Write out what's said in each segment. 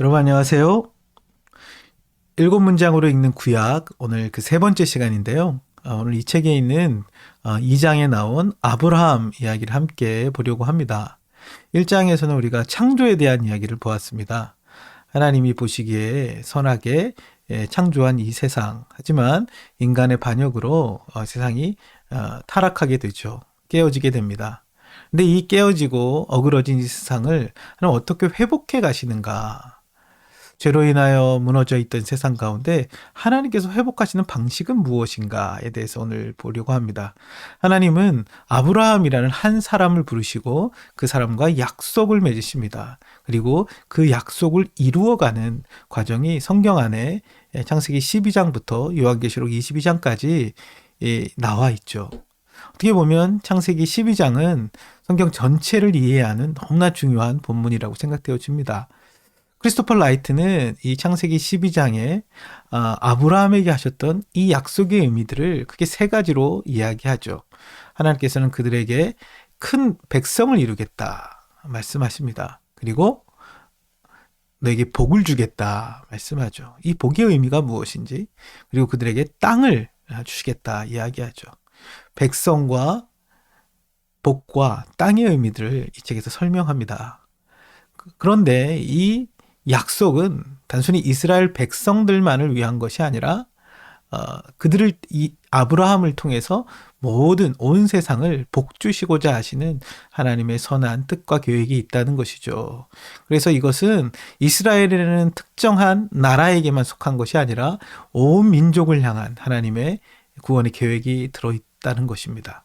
여러분 안녕하세요. 일곱 문장으로 읽는 구약 오늘 그 세 번째 시간인데요. 오늘 이 책에 있는 2장에 나온 아브라함 이야기를 함께 보려고 합니다. 1장에서는 우리가 창조에 대한 이야기를 보았습니다. 하나님이 보시기에 선하게 창조한 이 세상. 하지만 인간의 반역으로 세상이 타락하게 되죠. 깨어지게 됩니다. 근데 이 깨어지고 어그러진 이 세상을 하나님 어떻게 회복해 가시는가? 죄로 인하여 무너져 있던 세상 가운데 하나님께서 회복하시는 방식은 무엇인가에 대해서 오늘 보려고 합니다. 하나님은 아브라함이라는 한 사람을 부르시고 그 사람과 약속을 맺으십니다. 그리고 그 약속을 이루어가는 과정이 성경 안에 창세기 12장부터 요한계시록 22장까지 나와 있죠. 어떻게 보면 창세기 12장은 성경 전체를 이해하는 너무나 중요한 본문이라고 생각되어집니다. 크리스토퍼 라이트는 이 창세기 12장에 아브라함에게 하셨던 이 약속의 의미들을 크게 세 가지로 이야기하죠. 하나님께서는 그들에게 큰 백성을 이루겠다 말씀하십니다. 그리고 너에게 복을 주겠다 말씀하죠. 이 복의 의미가 무엇인지, 그리고 그들에게 땅을 주시겠다 이야기하죠. 백성과 복과 땅의 의미들을 이 책에서 설명합니다. 그런데 이 약속은 단순히 이스라엘 백성들만을 위한 것이 아니라 그들을 이 아브라함을 통해서 모든 온 세상을 복주시고자 하시는 하나님의 선한 뜻과 계획이 있다는 것이죠. 그래서 이것은 이스라엘이라는 특정한 나라에게만 속한 것이 아니라 온 민족을 향한 하나님의 구원의 계획이 들어있다는 것입니다.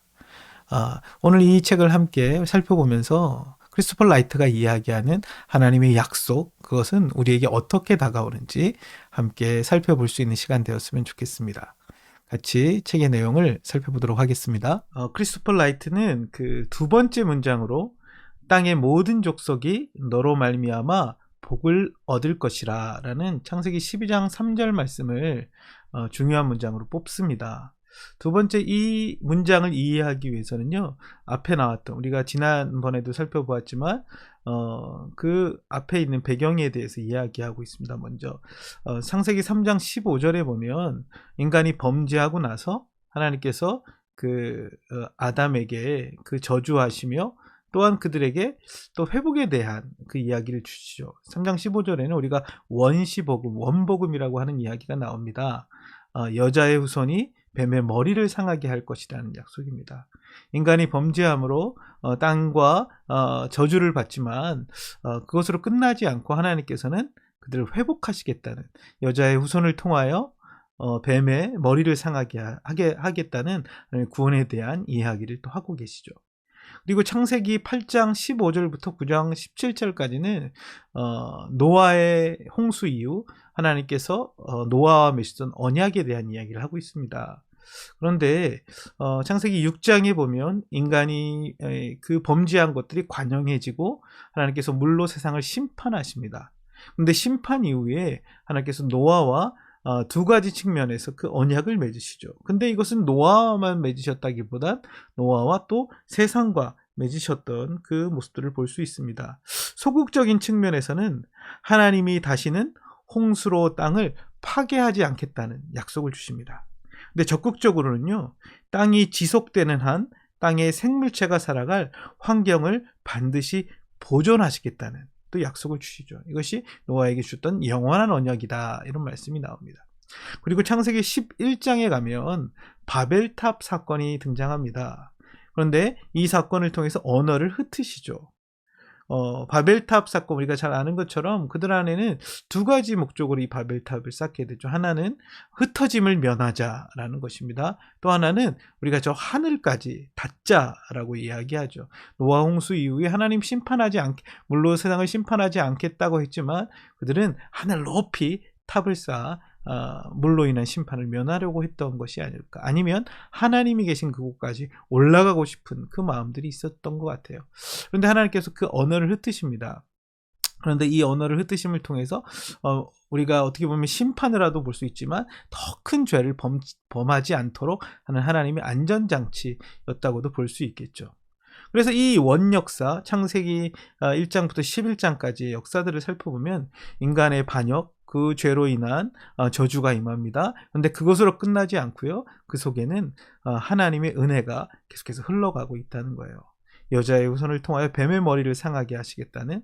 오늘 이 책을 함께 살펴보면서 크리스토퍼 라이트가 이야기하는 하나님의 약속, 그것은 우리에게 어떻게 다가오는지 함께 살펴볼 수 있는 시간 되었으면 좋겠습니다. 같이 책의 내용을 살펴보도록 하겠습니다. 크리스토퍼 라이트는 그 두 번째 문장으로 땅의 모든 족속이 너로 말미암아 복을 얻을 것이라 라는 창세기 12장 3절 말씀을 중요한 문장으로 뽑습니다. 두 번째, 이 문장을 이해하기 위해서는요, 앞에 나왔던, 우리가 지난번에도 살펴보았지만 그 앞에 있는 배경에 대해서 이야기하고 있습니다. 먼저 창세기 3장 15절에 보면 인간이 범죄하고 나서 하나님께서 그 아담에게 그 저주하시며 또한 그들에게 또 회복에 대한 그 이야기를 주시죠. 3장 15절에는 우리가 원시복음, 원복음이라고 하는 이야기가 나옵니다. 여자의 후손이 뱀의 머리를 상하게 할 것이라는 약속입니다. 인간이 범죄함으로 땅과 저주를 받지만 그것으로 끝나지 않고 하나님께서는 그들을 회복하시겠다는, 여자의 후손을 통하여 뱀의 머리를 상하게 하겠다는 구원에 대한 이야기를 또 하고 계시죠. 그리고 창세기 8장 15절부터 9장 17절까지는 노아의 홍수 이후 하나님께서 노아와 맺으셨던 언약에 대한 이야기를 하고 있습니다. 그런데 창세기 6장에 보면 인간이 그 범죄한 것들이 관영해지고 하나님께서 물로 세상을 심판하십니다. 그런데 심판 이후에 하나님께서 노아와 두 가지 측면에서 그 언약을 맺으시죠. 근데 이것은 노아와만 맺으셨다기보단 노아와 또 세상과 맺으셨던 그 모습들을 볼 수 있습니다. 소극적인 측면에서는 하나님이 다시는 홍수로 땅을 파괴하지 않겠다는 약속을 주십니다. 근데 적극적으로는요, 땅이 지속되는 한 땅의 생물체가 살아갈 환경을 반드시 보존하시겠다는 또 약속을 주시죠. 이것이 노아에게 주셨던 영원한 언약이다, 이런 말씀이 나옵니다. 그리고 창세기 11장에 가면 바벨탑 사건이 등장합니다. 그런데 이 사건을 통해서 언어를 흩으시죠. 바벨탑 사건, 우리가 잘 아는 것처럼 그들 안에는 두 가지 목적으로 이 바벨탑을 쌓게 되죠. 하나는 흩어짐을 면하자라는 것입니다. 또 하나는 우리가 저 하늘까지 닿자라고 이야기하죠. 노아 홍수 이후에 하나님 물로 세상을 심판하지 않겠다고 했지만 그들은 하늘 높이 탑을 쌓아 물로 인한 심판을 면하려고 했던 것이 아닐까. 아니면 하나님이 계신 그곳까지 올라가고 싶은 그 마음들이 있었던 것 같아요. 그런데 하나님께서 그 언어를 흩으십니다. 그런데 이 언어를 흩으심을 통해서 우리가 어떻게 보면 심판이라도 볼 수 있지만 더 큰 죄를 범하지 않도록 하는 하나님의 안전장치였다고도 볼 수 있겠죠. 그래서 이 원역사, 창세기 1장부터 11장까지의 역사들을 살펴보면 인간의 반역, 그 죄로 인한 저주가 임합니다. 그런데 그것으로 끝나지 않고요. 그 속에는 하나님의 은혜가 계속해서 흘러가고 있다는 거예요. 여자의 후손을 통하여 뱀의 머리를 상하게 하시겠다는,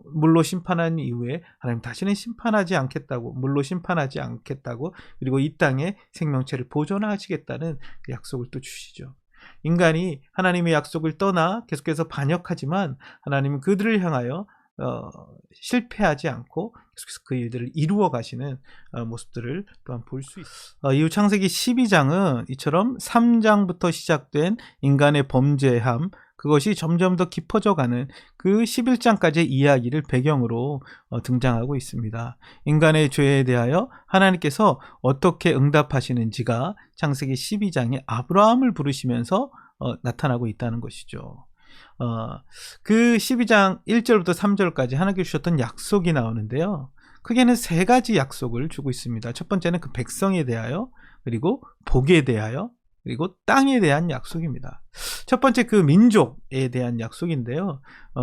물로 심판한 이후에 하나님 다시는 심판하지 않겠다고, 물로 심판하지 않겠다고, 그리고 이 땅에 생명체를 보존하시겠다는 약속을 또 주시죠. 인간이 하나님의 약속을 떠나 계속해서 반역하지만 하나님은 그들을 향하여 실패하지 않고 계속해서 그 일들을 이루어 가시는 모습들을 또한 볼 수 있습니다. 이후 창세기 12장은 이처럼 3장부터 시작된 인간의 범죄함, 그것이 점점 더 깊어져 가는 그 11장까지의 이야기를 배경으로 등장하고 있습니다. 인간의 죄에 대하여 하나님께서 어떻게 응답하시는지가 창세기 12장에 아브라함을 부르시면서 나타나고 있다는 것이죠. 그 12장 1절부터 3절까지 하나님께 주셨던 약속이 나오는데요. 크게는 세 가지 약속을 주고 있습니다. 첫 번째는 그 백성에 대하여, 그리고 복에 대하여, 그리고 땅에 대한 약속입니다. 첫 번째 그 민족에 대한 약속인데요.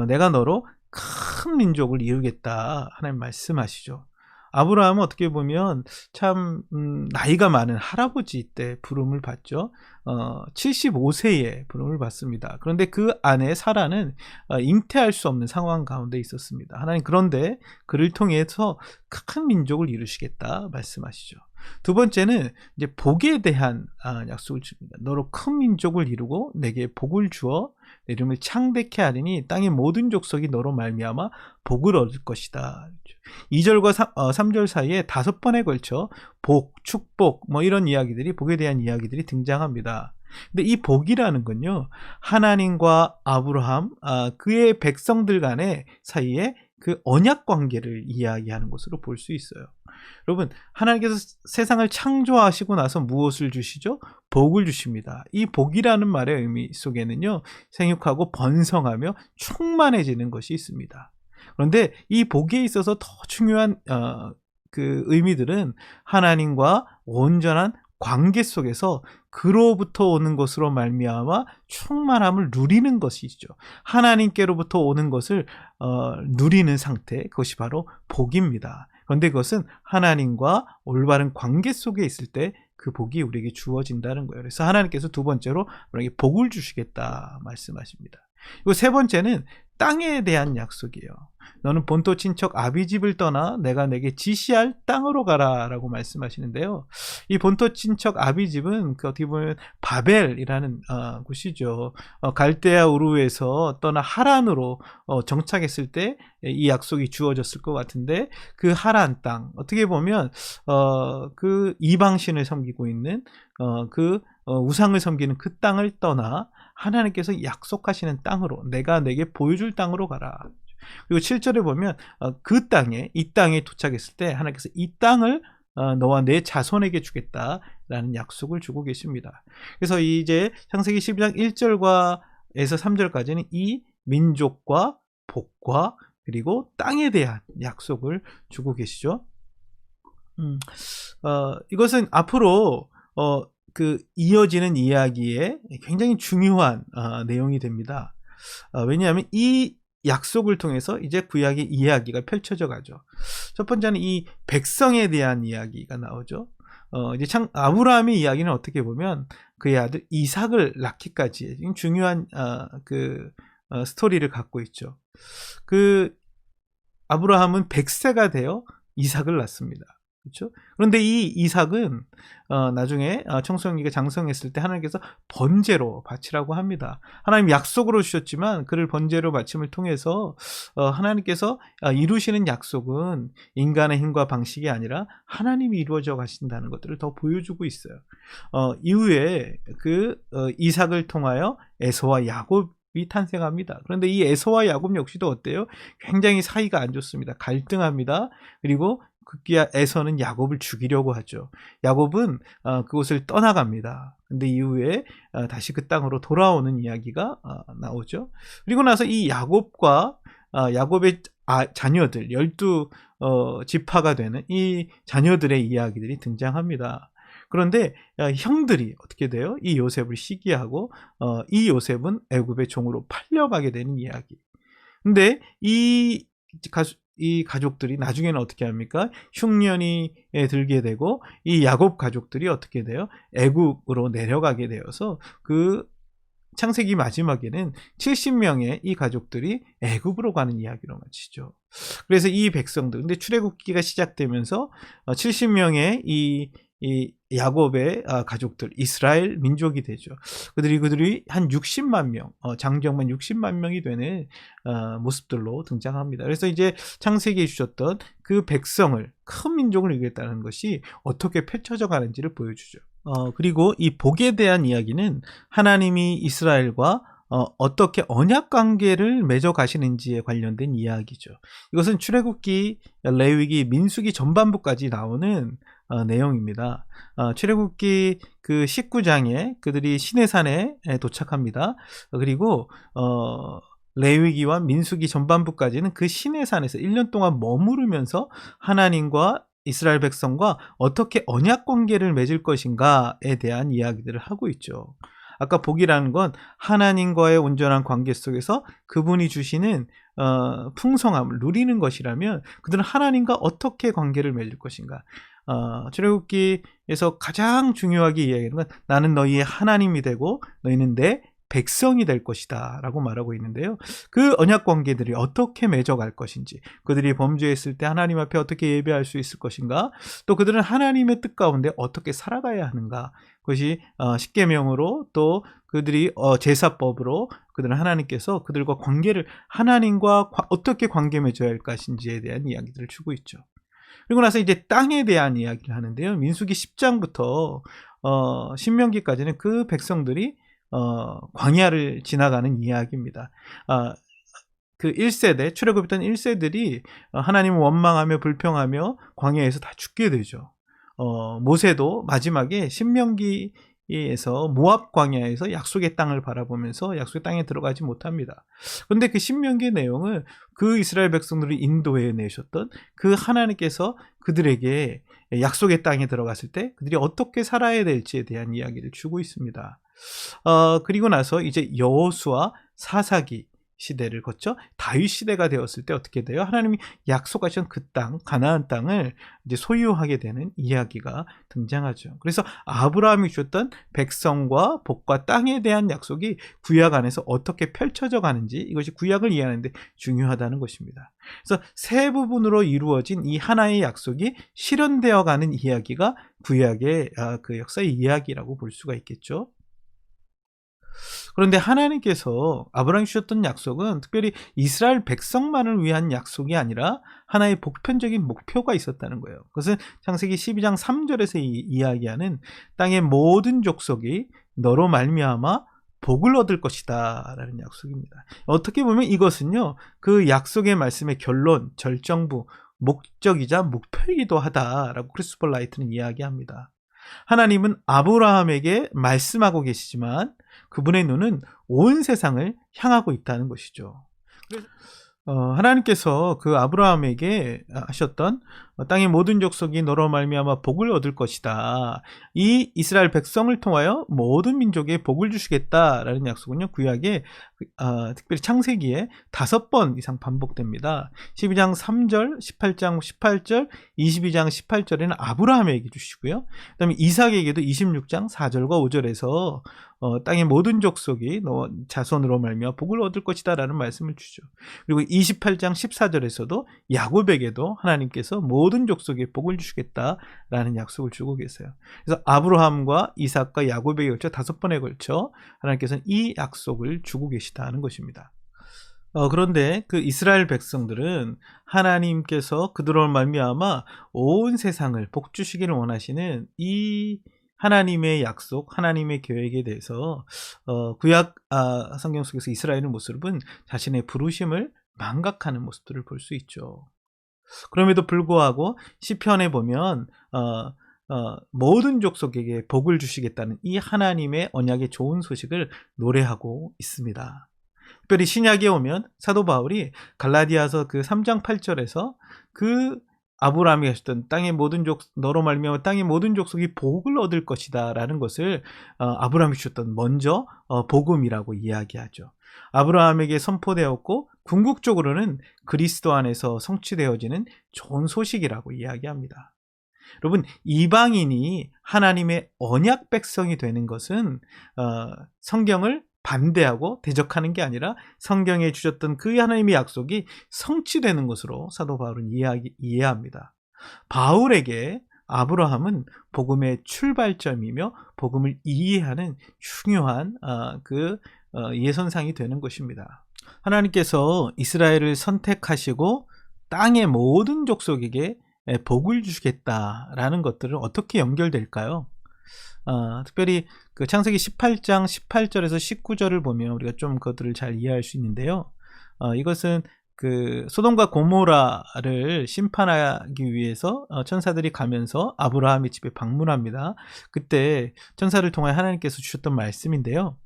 내가 너로 큰 민족을 이루겠다 하나님 말씀하시죠. 아브라함은 어떻게 보면 참 나이가 많은 할아버지 때 부름을 받죠. 75세에 부름을 받습니다. 그런데 그 아내 사라는 잉태할 수 없는 상황 가운데 있었습니다. 하나님 그런데 그를 통해서 큰 민족을 이루시겠다 말씀하시죠. 두 번째는 이제 복에 대한 약속을 줍니다. 너로 큰 민족을 이루고 내게 복을 주어 내 이름을 창대케 하리니 땅의 모든 족속이 너로 말미암아 복을 얻을 것이다. 2절과 3절 사이에 5번에 걸쳐 복, 축복 뭐 이런 이야기들이, 복에 대한 이야기들이 등장합니다. 근데 이 복이라는 건요, 하나님과 아브라함, 그의 백성들 간의 사이에 그 언약 관계를 이야기하는 것으로 볼 수 있어요. 여러분, 하나님께서 세상을 창조하시고 나서 무엇을 주시죠? 복을 주십니다. 이 복이라는 말의 의미 속에는요, 생육하고 번성하며 충만해지는 것이 있습니다. 그런데 이 복에 있어서 더 중요한 그 의미들은 하나님과 온전한 관계 속에서 그로부터 오는 것으로 말미암아 충만함을 누리는 것이죠. 하나님께로부터 오는 것을 누리는 상태, 그것이 바로 복입니다. 그런데 그것은 하나님과 올바른 관계 속에 있을 때 그 복이 우리에게 주어진다는 거예요. 그래서 하나님께서 두 번째로 우리에게 복을 주시겠다 말씀하십니다. 그리고 세 번째는 땅에 대한 약속이에요. 너는 본토 친척 아비집을 떠나 내가 내게 지시할 땅으로 가라 라고 말씀하시는데요. 이 본토 친척 아비집은 그 어떻게 보면 바벨이라는 곳이죠. 갈대아 우르에서 떠나 하란으로 정착했을 때 이 약속이 주어졌을 것 같은데, 그 하란 땅, 어떻게 보면 그 이방신을 섬기고 있는 그 우상을 섬기는 그 땅을 떠나 하나님께서 약속하시는 땅으로, 내가 내게 보여줄 땅으로 가라. 그리고 7절에 보면 그 땅에, 이 땅에 도착했을 때 하나님께서 이 땅을 너와 내 자손에게 주겠다라는 약속을 주고 계십니다. 그래서 이제 창세기 12장 1절과 에서 3절까지는 이 민족과 복과 그리고 땅에 대한 약속을 주고 계시죠. 이것은 앞으로 그 이어지는 이야기에 굉장히 중요한 내용이 됩니다. 왜냐하면 이 약속을 통해서 이제 구약의 이야기가 펼쳐져 가죠. 첫 번째는 이 백성에 대한 이야기가 나오죠. 이제 아브라함의 이야기는 어떻게 보면 그의 아들 이삭을 낳기까지 중요한 스토리를 갖고 있죠. 그 아브라함은 100세가 되어 이삭을 낳습니다. 그렇죠? 그런데 이 이삭은 나중에 청소년기가 장성했을 때 하나님께서 번제로 바치라고 합니다. 하나님 약속으로 주셨지만 그를 번제로 바침을 통해서 하나님께서 이루시는 약속은 인간의 힘과 방식이 아니라 하나님이 이루어져 가신다는 것들을 더 보여주고 있어요. 이후에 그 이삭을 통하여 에서와 야곱이 탄생합니다. 그런데 이 에서와 야곱 역시도 어때요? 굉장히 사이가 안 좋습니다. 갈등합니다. 그리고 급기야 에서는 야곱을 죽이려고 하죠. 야곱은 그곳을 떠나갑니다. 근데 이후에 다시 그 땅으로 돌아오는 이야기가 나오죠. 그리고 나서 이 야곱과 야곱의 자녀들 12 지파가 되는 이 자녀들의 이야기들이 등장합니다. 그런데 형들이 어떻게 돼요? 이 요셉을 시기하고 이 요셉은 애굽의 종으로 팔려가게 되는 이야기. 근데 이 가족들이 나중에는 어떻게 합니까? 흉년이 들게 되고 이 야곱 가족들이 어떻게 돼요? 애굽으로 내려가게 되어서 그 창세기 마지막에는 70명의 이 가족들이 애굽으로 가는 이야기로 마치죠. 그래서 이 백성들, 근데 출애굽기가 시작되면서 70명의 이 야곱의 가족들, 이스라엘 민족이 되죠. 그들이 한 60만 명, 장정만 60만 명이 되는 모습들로 등장합니다. 그래서 이제 창세기에 주셨던 그 백성을, 큰 민족을 이루겠다는 것이 어떻게 펼쳐져 가는지를 보여주죠. 그리고 이 복에 대한 이야기는 하나님이 이스라엘과 어떻게 언약 관계를 맺어 가시는지에 관련된 이야기죠. 이것은 출애굽기, 레위기, 민수기 전반부까지 나오는 내용입니다. 출애굽기 그 19장에 그들이 시내산에 도착합니다. 그리고 레위기와 민수기 전반부까지는 그 시내산에서 1년 동안 머무르면서 하나님과 이스라엘 백성과 어떻게 언약 관계를 맺을 것인가에 대한 이야기들을 하고 있죠. 아까 복이라는 건 하나님과의 온전한 관계 속에서 그분이 주시는 풍성함을 누리는 것이라면 그들은 하나님과 어떻게 관계를 맺을 것인가. 출애굽기에서 가장 중요하게 이야기하는 건 나는 너희의 하나님이 되고 너희는 내 백성이 될 것이다 라고 말하고 있는데요. 그 언약 관계들이 어떻게 맺어갈 것인지, 그들이 범죄했을 때 하나님 앞에 어떻게 예배할 수 있을 것인가, 또 그들은 하나님의 뜻 가운데 어떻게 살아가야 하는가, 그것이 십계명으로 또 그들이 제사법으로 그들은 하나님께서 그들과 관계를 하나님과 어떻게 관계 맺어야 할 것인지에 대한 이야기들을 주고 있죠. 그리고 나서 이제 땅에 대한 이야기를 하는데요. 민수기 10장부터 신명기까지는 그 백성들이 광야를 지나가는 이야기입니다. 그 1세대, 출애굽했던 1세들이 하나님을 원망하며 불평하며 광야에서 다 죽게 되죠. 모세도 마지막에 신명기에서 모압 광야에서 약속의 땅을 바라보면서 약속의 땅에 들어가지 못합니다. 그런데 그 신명기의 내용은 그 이스라엘 백성들을 인도해 내셨던 그 하나님께서 그들에게 약속의 땅에 들어갔을 때 그들이 어떻게 살아야 될지에 대한 이야기를 주고 있습니다. 그리고 나서 이제 여호수아 사사기 시대를 거쳐 다윗 시대가 되었을 때 어떻게 돼요? 하나님이 약속하신 그 땅, 가나안 땅을 이제 소유하게 되는 이야기가 등장하죠. 그래서 아브라함이 주셨던 백성과 복과 땅에 대한 약속이 구약 안에서 어떻게 펼쳐져 가는지, 이것이 구약을 이해하는데 중요하다는 것입니다. 그래서 세 부분으로 이루어진 이 하나의 약속이 실현되어 가는 이야기가 구약의 그 역사의 이야기라고 볼 수가 있겠죠. 그런데 하나님께서 아브라함이 주셨던 약속은 특별히 이스라엘 백성만을 위한 약속이 아니라 하나의 보편적인 목표가 있었다는 거예요. 그것은 창세기 12장 3절에서 이야기하는 땅의 모든 족속이 너로 말미암아 복을 얻을 것이다 라는 약속입니다. 어떻게 보면 이것은요, 그 약속의 말씀의 결론, 절정부, 목적이자 목표이기도 하다라고 크리스토퍼 라이트는 이야기합니다. 하나님은 아브라함에게 말씀하고 계시지만 그분의 눈은 온 세상을 향하고 있다는 것이죠. 하나님께서 그 아브라함에게 하셨던 땅의 모든 족속이 너로 말미암아 복을 얻을 것이다. 이 이스라엘 백성을 통하여 모든 민족에 복을 주시겠다라는 약속은요, 구약에 특별히 창세기에 5번 이상 반복됩니다. 12장 3절, 18장 18절, 22장 18절에는 아브라함에게 주시고요. 그다음에 이삭에게도 26장 4절과 5절에서 땅의 모든 족속이 너 자손으로 말미암아 복을 얻을 것이다 라는 말씀을 주죠. 그리고 28장 14절에서도 야곱에게도 하나님께서 모든 족속에 복을 주시겠다라는 약속을 주고 계세요. 그래서 아브라함과 이삭과 야곱에게 걸쳐 5번에 걸쳐 하나님께서는 이 약속을 주고 계시다는 것입니다. 그런데 그 이스라엘 백성들은 하나님께서 그들로 말미암아 온 세상을 복 주시기를 원하시는 이 하나님의 약속, 하나님의 계획에 대해서 구약 성경 속에서 이스라엘의 모습은 자신의 부르심을 망각하는 모습들을 볼 수 있죠. 그럼에도 불구하고 시편에 보면 모든 족속에게 복을 주시겠다는 이 하나님의 언약의 좋은 소식을 노래하고 있습니다. 특별히 신약에 오면 사도 바울이 갈라디아서 그 3장 8절에서 그 아브라함이 하셨던 너로 말미암아 땅의 모든 족속이 복을 얻을 것이다라는 것을 아브라함이 주셨던 먼저 복음이라고 이야기하죠. 아브라함에게 선포되었고 궁극적으로는 그리스도 안에서 성취되어지는 좋은 소식이라고 이야기합니다. 여러분, 이방인이 하나님의 언약 백성이 되는 것은 성경을 반대하고 대적하는 게 아니라 성경에 주셨던 그 하나님의 약속이 성취되는 것으로 사도 바울은 이해합니다. 바울에게 아브라함은 복음의 출발점이며 복음을 이해하는 중요한 예선상이 되는 것입니다. 하나님께서 이스라엘을 선택하시고 땅의 모든 족속에게 복을 주시겠다라는 것들은 어떻게 연결될까요? 특별히 그 창세기 18장 18절에서 19절을 보면 우리가 좀 그것들을 잘 이해할 수 있는데요. 이것은 그 소돔과 고모라를 심판하기 위해서 천사들이 가면서 아브라함의 집에 방문합니다. 그때 천사를 통해 하나님께서 주셨던 말씀인데요.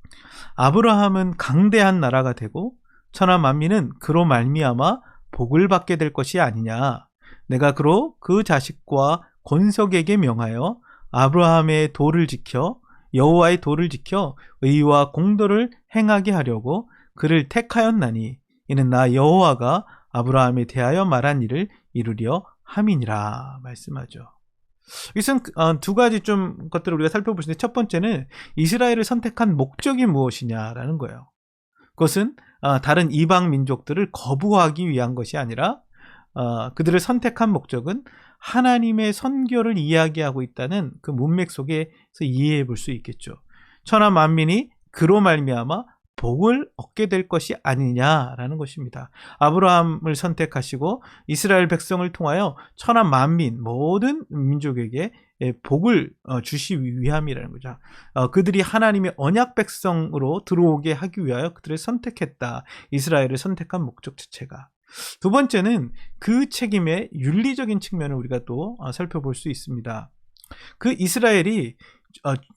아브라함은 강대한 나라가 되고 천하 만민은 그로 말미암아 복을 받게 될 것이 아니냐. 내가 그로 그 자식과 권속에게 명하여 아브라함의 도를 지켜 여호와의 도를 지켜 의와 공도를 행하게 하려고 그를 택하였나니 이는 나 여호와가 아브라함에 대하여 말한 일을 이루려 함이니라 말씀하죠. 이것은 두 가지 좀 것들을 우리가 살펴볼 수 있는데, 첫 번째는 이스라엘을 선택한 목적이 무엇이냐라는 거예요. 그것은 다른 이방 민족들을 거부하기 위한 것이 아니라 그들을 선택한 목적은 하나님의 선교를 이야기하고 있다는 그 문맥 속에서 이해해 볼 수 있겠죠. 천하 만민이 그로 말미암아 복을 얻게 될 것이 아니냐라는 것입니다. 아브라함을 선택하시고 이스라엘 백성을 통하여 천하 만민 모든 민족에게 복을 주시기 위함이라는 거죠. 그들이 하나님의 언약 백성으로 들어오게 하기 위하여 그들을 선택했다. 이스라엘을 선택한 목적 자체가. 두 번째는 그 책임의 윤리적인 측면을 우리가 또 살펴볼 수 있습니다. 그 이스라엘이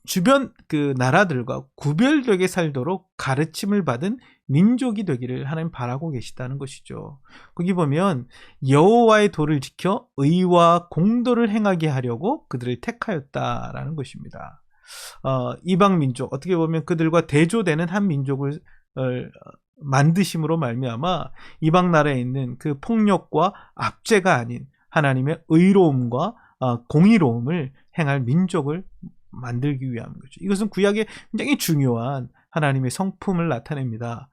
주변 그 나라들과 구별되게 살도록 가르침을 받은 민족이 되기를 하나님 바라고 계시다는 것이죠. 거기 보면 여호와의 도를 지켜 의와 공도를 행하게 하려고 그들을 택하였다라는 것입니다. 이방 민족, 어떻게 보면 그들과 대조되는 한 민족을 만드심으로 말미암아 이방 나라에 있는 그 폭력과 압제가 아닌 하나님의 의로움과 공의로움을 행할 민족을 만들기 위한 거죠. 이것은 구약의 굉장히 중요한 하나님의 성품을 나타냅니다.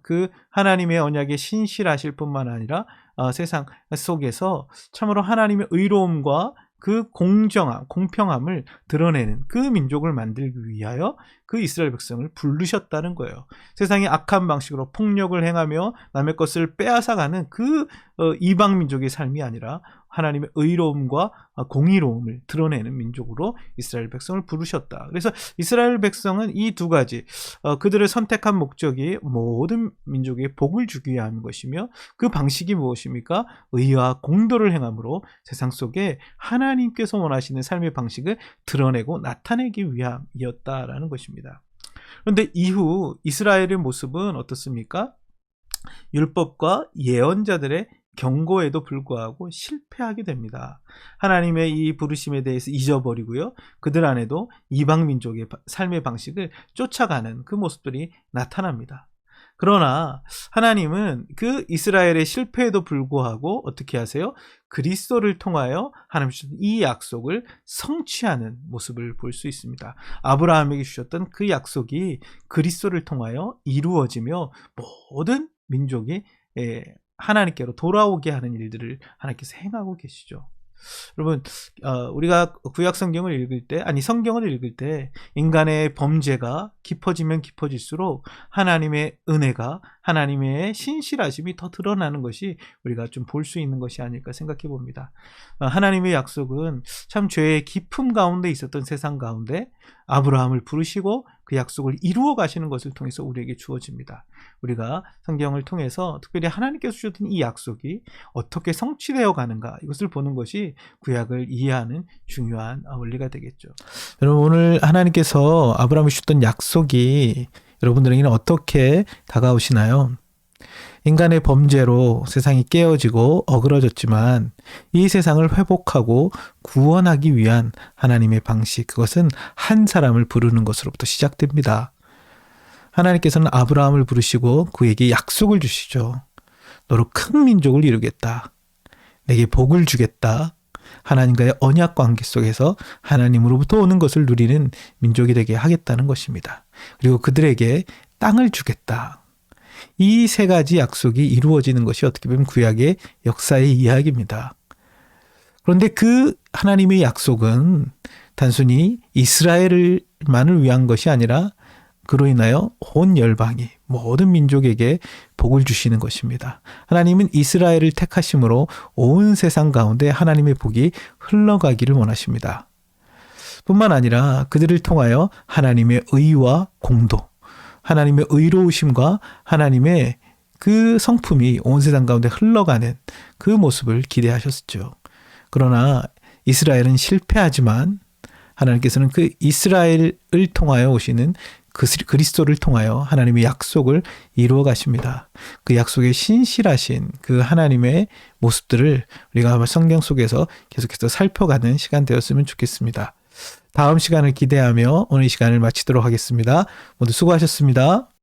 그 하나님의 언약에 신실하실 뿐만 아니라 세상 속에서 참으로 하나님의 의로움과 그 공정함, 공평함을 드러내는 그 민족을 만들기 위하여 그 이스라엘 백성을 부르셨다는 거예요. 세상의 악한 방식으로 폭력을 행하며 남의 것을 빼앗아가는 그 이방 민족의 삶이 아니라 하나님의 의로움과 공의로움을 드러내는 민족으로 이스라엘 백성을 부르셨다. 그래서 이스라엘 백성은 이 두 가지, 그들을 선택한 목적이 모든 민족에 복을 주기 위한 것이며 그 방식이 무엇입니까? 의와 공도를 행함으로 세상 속에 하나님께서 원하시는 삶의 방식을 드러내고 나타내기 위함이었다라는 것입니다. 그런데 이후 이스라엘의 모습은 어떻습니까? 율법과 예언자들의 경고에도 불구하고 실패하게 됩니다. 하나님의 이 부르심에 대해서 잊어버리고요. 그들 안에도 이방 민족의 삶의 방식을 쫓아가는 그 모습들이 나타납니다. 그러나 하나님은 그 이스라엘의 실패에도 불구하고 어떻게 하세요? 그리스도를 통하여 하나님 주신 이 약속을 성취하는 모습을 볼 수 있습니다. 아브라함에게 주셨던 그 약속이 그리스도를 통하여 이루어지며 모든 민족이 하나님께로 돌아오게 하는 일들을 하나님께서 행하고 계시죠. 여러분, 우리가 구약 성경을 읽을 때, 성경을 읽을 때 인간의 범죄가 깊어지면 깊어질수록 하나님의 은혜가, 하나님의 신실하심이 더 드러나는 것이 우리가 좀 볼 수 있는 것이 아닐까 생각해 봅니다. 하나님의 약속은 참 죄의 깊음 가운데 있었던 세상 가운데 아브라함을 부르시고 그 약속을 이루어 가시는 것을 통해서 우리에게 주어집니다. 우리가 성경을 통해서 특별히 하나님께서 주셨던 이 약속이 어떻게 성취되어 가는가, 이것을 보는 것이 구약을 이해하는 중요한 원리가 되겠죠. 여러분, 오늘 하나님께서 아브라함에 주셨던 약속이 여러분들에게는 어떻게 다가오시나요? 인간의 범죄로 세상이 깨어지고 어그러졌지만 이 세상을 회복하고 구원하기 위한 하나님의 방식, 그것은 한 사람을 부르는 것으로부터 시작됩니다. 하나님께서는 아브라함을 부르시고 그에게 약속을 주시죠. 너로 큰 민족을 이루겠다. 내게 복을 주겠다. 하나님과의 언약 관계 속에서 하나님으로부터 오는 것을 누리는 민족이 되게 하겠다는 것입니다. 그리고 그들에게 땅을 주겠다. 이 세 가지 약속이 이루어지는 것이 어떻게 보면 구약의 역사의 이야기입니다. 그런데 그 하나님의 약속은 단순히 이스라엘만을 위한 것이 아니라 그로 인하여 온 열방이 모든 민족에게 복을 주시는 것입니다. 하나님은 이스라엘을 택하심으로 온 세상 가운데 하나님의 복이 흘러가기를 원하십니다. 뿐만 아니라 그들을 통하여 하나님의 의와 공도, 하나님의 의로우심과 하나님의 그 성품이 온 세상 가운데 흘러가는 그 모습을 기대하셨죠. 그러나 이스라엘은 실패하지만 하나님께서는 그 이스라엘을 통하여 오시는 그리스도를 통하여 하나님의 약속을 이루어 가십니다. 그 약속에 신실하신 그 하나님의 모습들을 우리가 성경 속에서 계속해서 살펴가는 시간 되었으면 좋겠습니다. 다음 시간을 기대하며 오늘 이 시간을 마치도록 하겠습니다. 모두 수고하셨습니다.